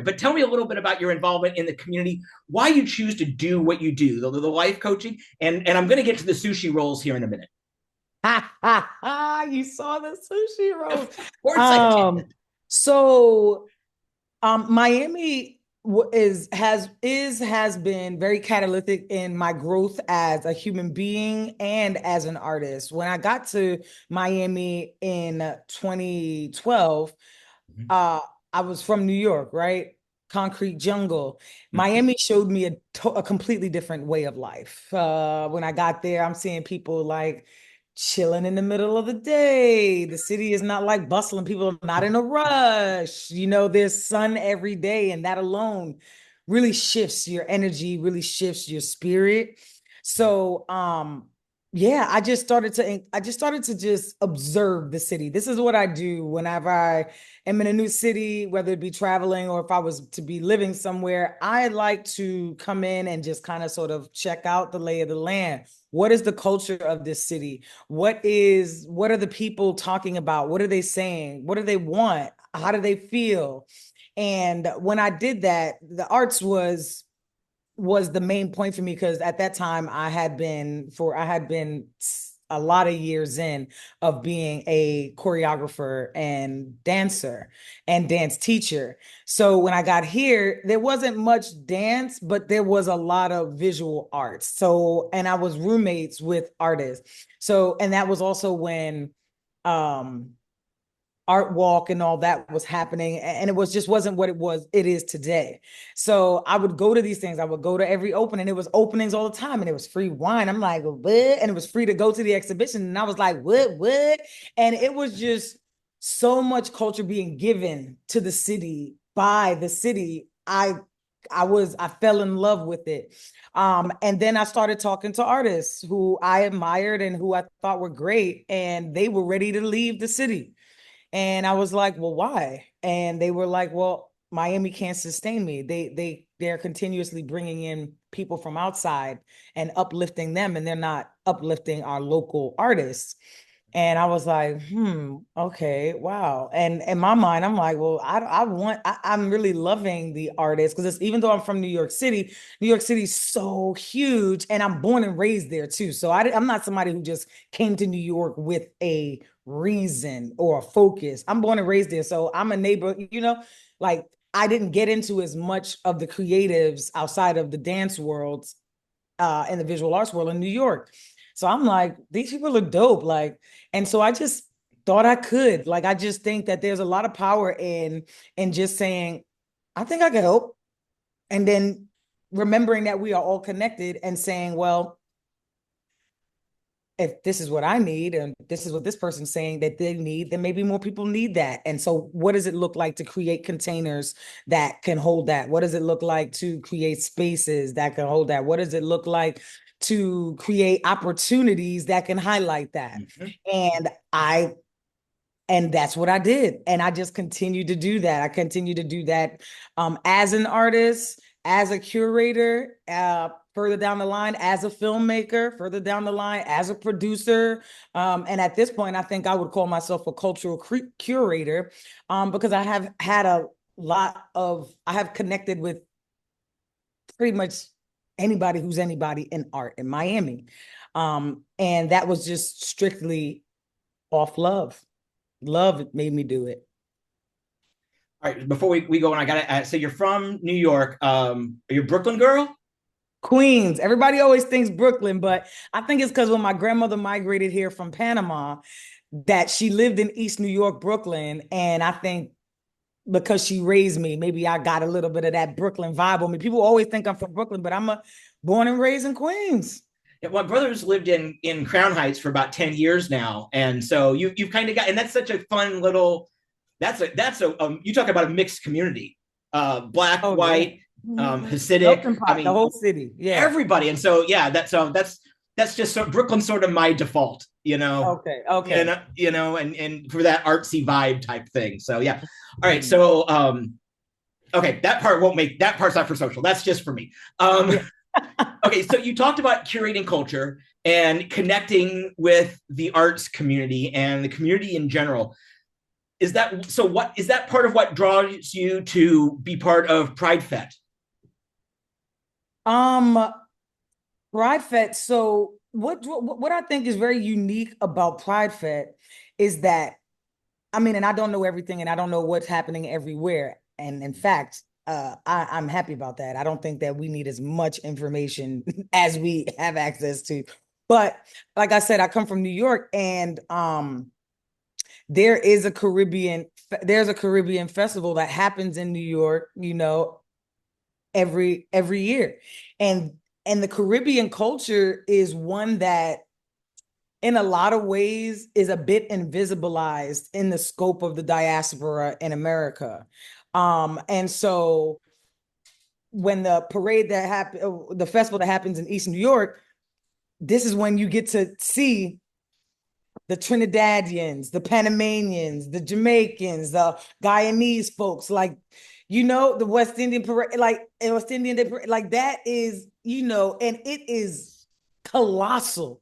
But tell me a little bit about your involvement in the community, why you choose to do what you do, the life coaching, and I'm going to get to the sushi rolls here in a minute. Ha ha ha! You saw the sushi rolls. Of course I Um, did. so Miami has been very catalytic in my growth as a human being and as an artist. When I got to Miami in 2012, Mm-hmm. uh, I was from New York, right? Concrete jungle. Mm-hmm. Miami showed me a completely different way of life. When I got there, I'm seeing people like chilling in the middle of the day. The city is not like bustling. People are not in a rush. There's sun every day, and that alone really shifts your energy, really shifts your spirit. So, yeah, I just started to just observe the city. This is what I do whenever I am in a new city, whether it be traveling or if I was to be living somewhere. I like to come in and just kind of sort of check out the lay of the land. What is the culture of this city? What are the people talking about? What are they saying? What do they want? How do they feel? And when I did that, the arts was the main point for me, because at that time I had been a lot of years in of being a choreographer and dancer and dance teacher. So when I got here, there wasn't much dance, but there was a lot of visual arts. So, and I was roommates with artists. So, and that was also when um art walk and all that was happening, and it wasn't what it is today. So I would go to these things. I would go to every opening. It was openings all the time, and it was free wine. I'm like, what? And it was free to go to the exhibition, and I was like, what? And it was just so much culture being given to the city by the city. I fell in love with it. And then I started talking to artists who I admired and who I thought were great, and they were ready to leave the city. And I was like, well, why? And they were like, well, Miami can't sustain me. They're continuously bringing in people from outside and uplifting them, and they're not uplifting our local artists. And I was like, okay, wow. And in my mind, I'm like, well, I'm really loving the artist, because even though I'm from New York City's so huge, and I'm born and raised there too. So I'm not somebody who just came to New York with a reason or a focus. I'm born and raised there. So I'm a neighbor, like I didn't get into as much of the creatives outside of the dance world, in the visual arts world in New York. So I'm like, these people are dope. Like, and so I just thought I could. Like, I just think that there's a lot of power in just saying, I think I could help. And then remembering that we are all connected and saying, well, if this is what I need and this is what this person's saying that they need, then maybe more people need that. And so what does it look like to create containers that can hold that? What does it look like to create spaces that can hold that? What does it look like to create opportunities that can highlight that? Mm-hmm. And that's what I did. And I just continued to do that. I continue to do that, as an artist, as a curator, further down the line, as a filmmaker, further down the line, as a producer. And at this point, I think I would call myself a cultural curator, because I have connected with pretty much anybody who's anybody in art in Miami. And that was just strictly off love. Love made me do it. All right, before we go on, I gotta so you're from New York. Are you a Brooklyn girl? Queens. Everybody always thinks Brooklyn, but I think it's because when my grandmother migrated here from Panama, that she lived in East New York, Brooklyn. And I think because she raised me, maybe I got a little bit of that Brooklyn vibe on me. People always think I'm from Brooklyn, but born and raised in Queens. Yeah, my brother's lived in Crown Heights for about 10 years now, and so you've kind of got, and that's such a fun little. That's a you talk about a mixed community, black, Oh yeah. white, Mhm. Hasidic. Melting I pot, the mean, whole city. Yeah. everybody, and so yeah, that's just so Brooklyn's sort of my default, Okay. Okay. and for that artsy vibe type thing. So yeah, all right. So okay, that part's not for social. That's just for me. Yeah. Okay, so you talked about curating culture and connecting with the arts community and the community in general. is that so? What is that part of what draws you to be part of Pridefête? Um, Pridefête. So what I think is very unique about Pridefête is that, I mean, and I don't know everything, and I don't know what's happening everywhere. And in fact, I'm happy about that. I don't think that we need as much information as we have access to. But like I said, I come from New York, and there is a there's a Caribbean festival that happens in New York, every year. And the Caribbean culture is one that in a lot of ways is a bit invisibilized in the scope of the diaspora in America. And so when the festival that happens in East New York, this is when you get to see the Trinidadians, the Panamanians, the Jamaicans, the Guyanese folks, like, the West Indian parade, like West Indian Day parade, like that is, and it is colossal.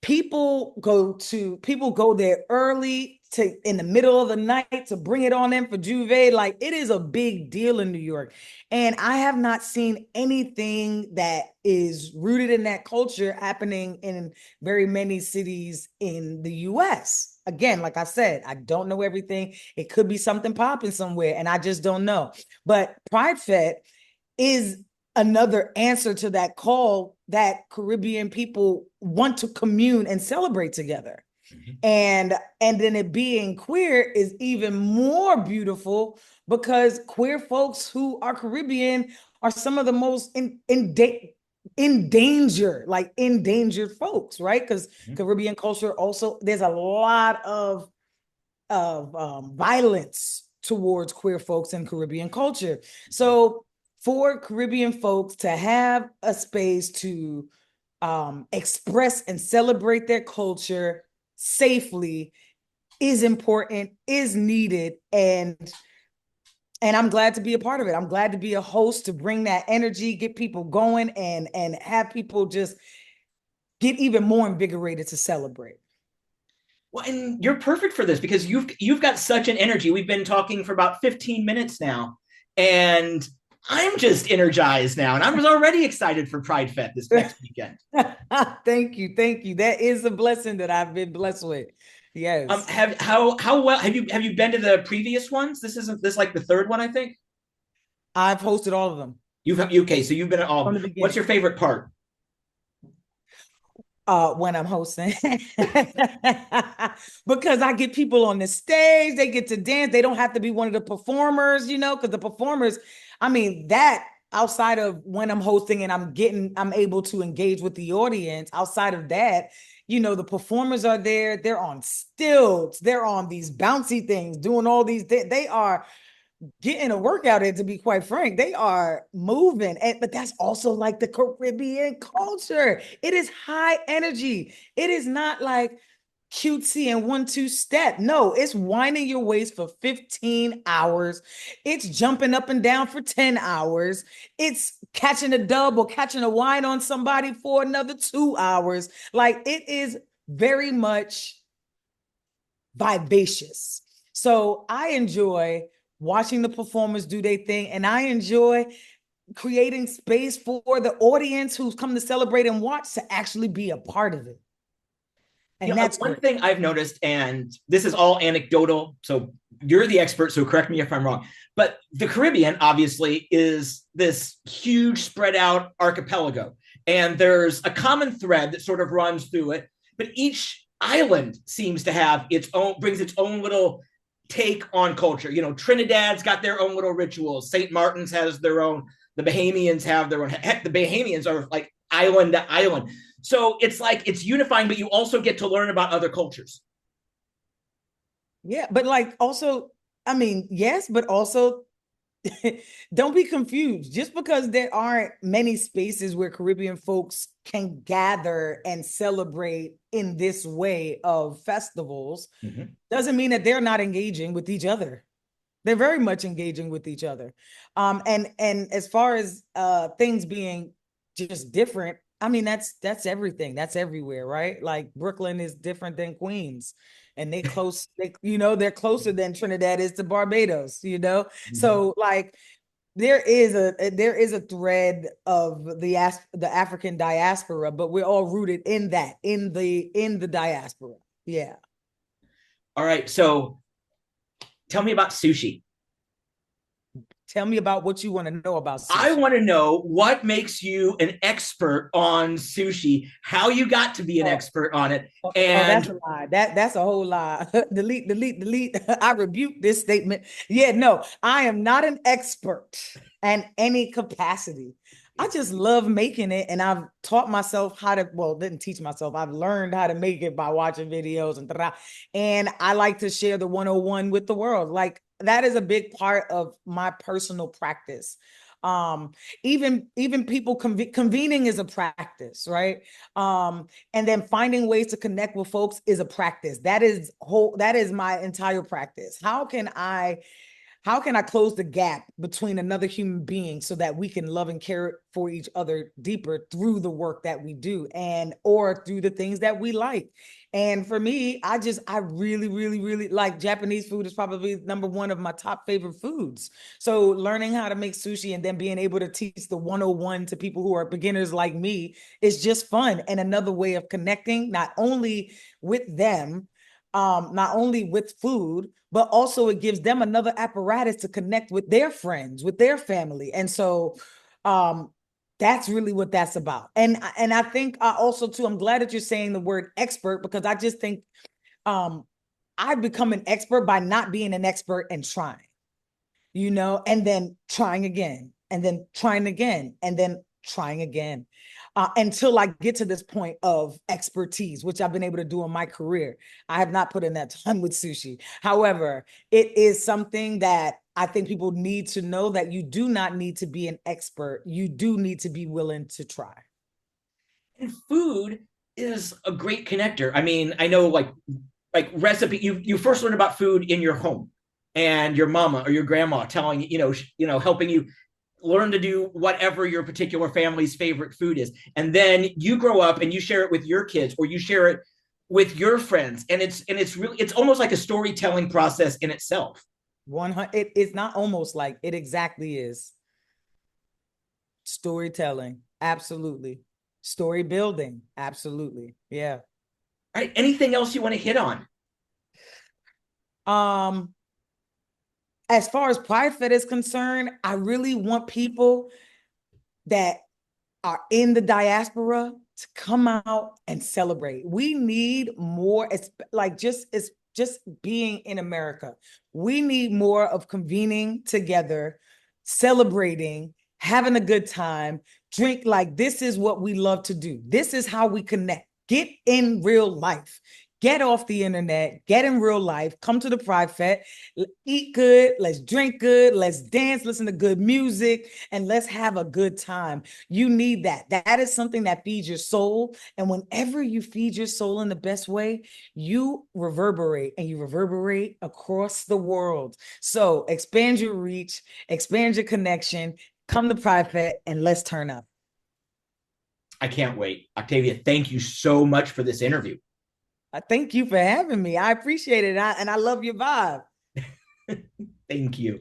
People go there early to in the middle of the night to bring it on in for Juve. Like, it is a big deal in New York. And I have not seen anything that is rooted in that culture happening in very many cities in the US. Again, like I said, I don't know everything. It could be something popping somewhere, and I just don't know. But Pride Fest is another answer to that call that Caribbean people want to commune and celebrate together. Mm-hmm. And then it being queer is even more beautiful because queer folks who are Caribbean are some of the most endangered folks, right? Because mm-hmm. Caribbean culture also, there's a lot of violence towards queer folks in Caribbean culture. So for Caribbean folks to have a space to express and celebrate their culture safely is important, is needed, and I'm glad to be a part of it. I'm glad to be a host to bring that energy, get people going, and have people just get even more invigorated to celebrate. Well, and you're perfect for this because you've got such an energy. We've been talking for about 15 minutes now, and I'm just energized now, and I was already excited for Pridefête this next weekend. Thank you. That is a blessing that I've been blessed with. Yes. How well have you been to the previous ones? This like the third one, I think. I've hosted all of them. Okay, so you've been at all. What's your favorite part? When I'm hosting, because I get people on the stage, they get to dance. They don't have to be one of the performers, because the performers, I mean, that outside of when I'm hosting and I'm able to engage with the audience, outside of that, the performers are there, they're on stilts, they're on these bouncy things, doing all these, they are getting a workout in, to be quite frank. They are moving. But that's also like the Caribbean culture. It is high energy. It is not like cutesy and 1-2 step. No, it's winding your waist for 15 hours. It's jumping up and down for 10 hours. It's catching a dub or catching a wine on somebody for another 2 hours. Like, it is very much vivacious. So I enjoy watching the performers do their thing, and I enjoy creating space for the audience who's come to celebrate and watch to actually be a part of it. And that's one thing I've noticed, and this is all anecdotal, so you're the expert, so correct me if I'm wrong, but the Caribbean obviously is this huge spread out archipelago, and there's a common thread that sort of runs through it, but each island seems to have brings its own little take on culture. Trinidad's got their own little rituals. St. Martin's has their own. The Bahamians have their own. Heck, the Bahamians are like island to island. So it's like it's unifying, but you also get to learn about other cultures. Yeah, but like also, I mean, yes, but also don't be confused. Just because there aren't many spaces where Caribbean folks can gather and celebrate in this way of festivals, mm-hmm. doesn't mean that they're not engaging with each other. They're very much engaging with each other. And as far as things being just different, I mean, that's everything. That's everywhere, right? Like Brooklyn is different than Queens. and they close, they're closer than Trinidad is to Barbados, So like there is a thread of the African diaspora, but we're all rooted in that, in the diaspora. Yeah. All right. So tell me about sushi. Tell me about what you want to know about sushi. I want to know what makes you an expert on sushi, how you got to be an expert on it. And that's a lie. That's a whole lie. delete. I rebuke this statement. Yeah, no, I am not an expert in any capacity. I just love making it, and I've taught myself how to, well, didn't teach myself. I've learned how to make it by watching videos and I like to share the 101 with the world. Like that is a big part of my personal practice. Even people convening is a practice, right? And then finding ways to connect with folks is a practice. That is my entire practice. How can I close the gap between another human being so that we can love and care for each other deeper through the work that we do or through the things that we like? And for me, I really, really, really like Japanese food is probably number one of my top favorite foods. So learning how to make sushi and then being able to teach the 101 to people who are beginners like me is just fun and another way of connecting, not only with them, not only with food, but also it gives them another apparatus to connect with their friends, with their family. And so that's really what that's about. And I think also too, I'm glad that you're saying the word expert, because I just think I've become an expert by not being an expert and trying, and then trying again, and then trying again, and then trying again. Until I get to this point of expertise, which I've been able to do in my career. I have not put in that time with sushi. However, it is something that I think people need to know, that you do not need to be an expert. You do need to be willing to try. And food is a great connector. I mean, I know like recipe, you first learn about food in your home and your mama or your grandma telling you, helping you learn to do whatever your particular family's favorite food is. And then you grow up and you share it with your kids, or you share it with your friends. And it's almost like a storytelling process in itself. It's not almost like, it exactly is. Storytelling. Absolutely. Story building. Absolutely. Yeah. All right. Anything else you want to hit on? As far as Pridefête is concerned, I really want people that are in the diaspora to come out and celebrate. We need more. It's just being in America. We need more of convening together, celebrating, having a good time, drink. Like, this is what we love to do. This is how we connect. Get in real life. Get off the internet, get in real life, come to the Pridefête, eat good, let's drink good, let's dance, listen to good music, and let's have a good time. You need that. That is something that feeds your soul. And whenever you feed your soul in the best way, you reverberate, and you reverberate across the world. So expand your reach, expand your connection, come to Pridefête, and let's turn up. I can't wait. Octavia, thank you so much for this interview. Thank you for having me. I appreciate it. And I love your vibe. Thank you.